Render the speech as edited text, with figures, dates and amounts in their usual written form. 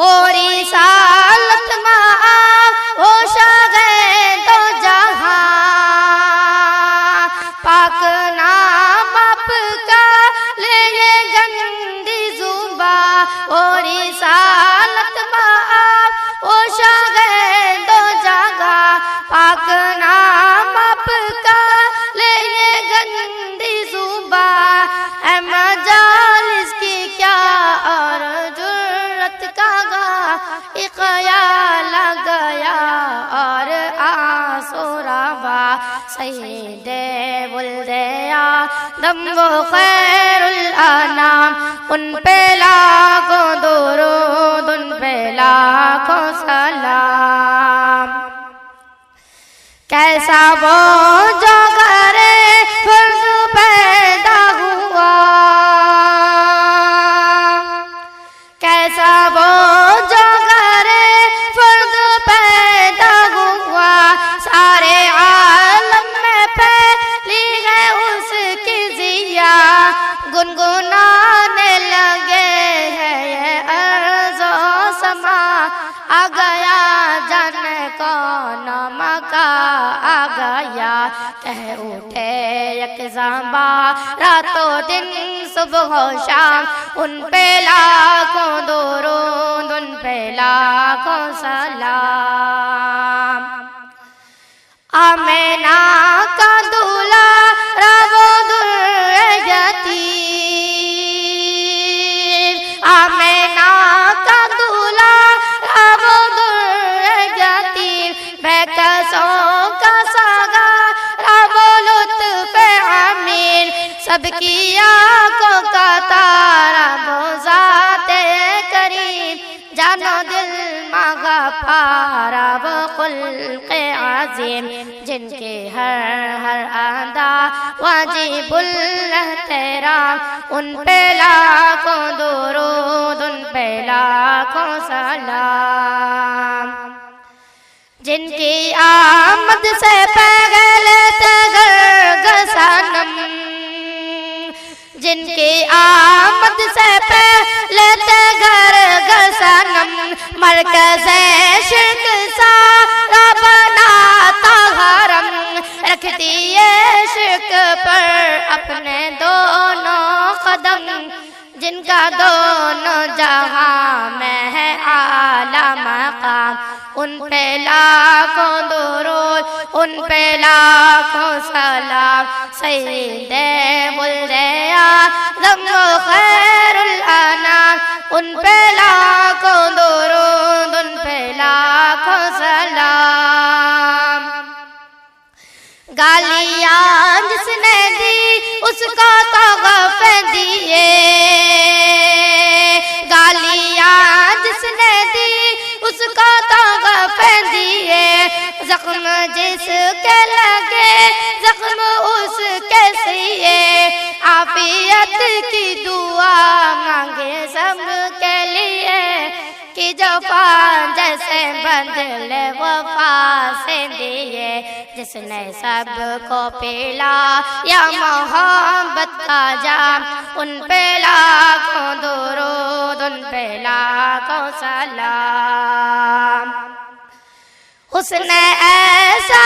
وہ رسالت مآب ہو شاگے دو جہاں پاک نام آپ کا لے یہ گندی زباں وہ رسالت مآب ہو شاگے دو جہاں پاک نام آپ کا لے یہ گندی زباں اے مجالس کی کیا اور جرت کا گا ایک خیال گیا اور آنسو روا سید ولد آدم وہ خیر الانام ان پہ لاکھوں درود ان پہ لاکھوں سلام کیسا وہ جو گھرے فرض پیدا ہوا کیسا وہ جو گھرے فرض پیدا ہوا سارے عالم میں پھیلی ہے اس کی ضیا گنگنانے لگے ہیں یہ ارض و سما آ گیا جانے کون مکہ آ گیا کہہ اٹھے یک زباں رات و دن صبح و شام ان پہ لاکھوں درود ان پہ لاکھوں سلام آمینہ کا دولارا وہ در یتیم آمینہ کا دولارا وہ در یتیم بےکسوں کا سگارا وہ لطف امین سب کی آنکھوں کا تارا وہ ذات کریم جان و دل مغفارا وہ خلق عظیم جن کے ہر ادا واجب الاحترام ان پہ لاکھوں درود ان پہ لاکھوں سلام جن کی آمد سے پہلے تھے گھر صنم جن کی آمد سے پہلے تھے گھر صنم مرکز شرک سارا بناتا حرم رکھتی ہے شرک پر اپنے دونوں قدم جن کا دونوں جہاں میں ہے اعلیٰ مقام ان پہ لاکھوں درود ان پہ لاکھوں سلام سید ولد آدم و خیر الانام ان پہ لاکھوں درود ان پہ لاکھوں سلام گالیاں جس نے دی اس کا تو غفر دیے گالیاں جس نے دی اس کا تو غفر دیے زخم جس کے لگے زخم اس کے سیے عافیت کی دعا مانگے سب کے لیے کہ جفا جیسے بدلے وفا سے دیے جس نے سب کو پلا یا محبت کا جام ان پہ لاکھوں درود ان پہ لاکھوں سلام اس نے ایسا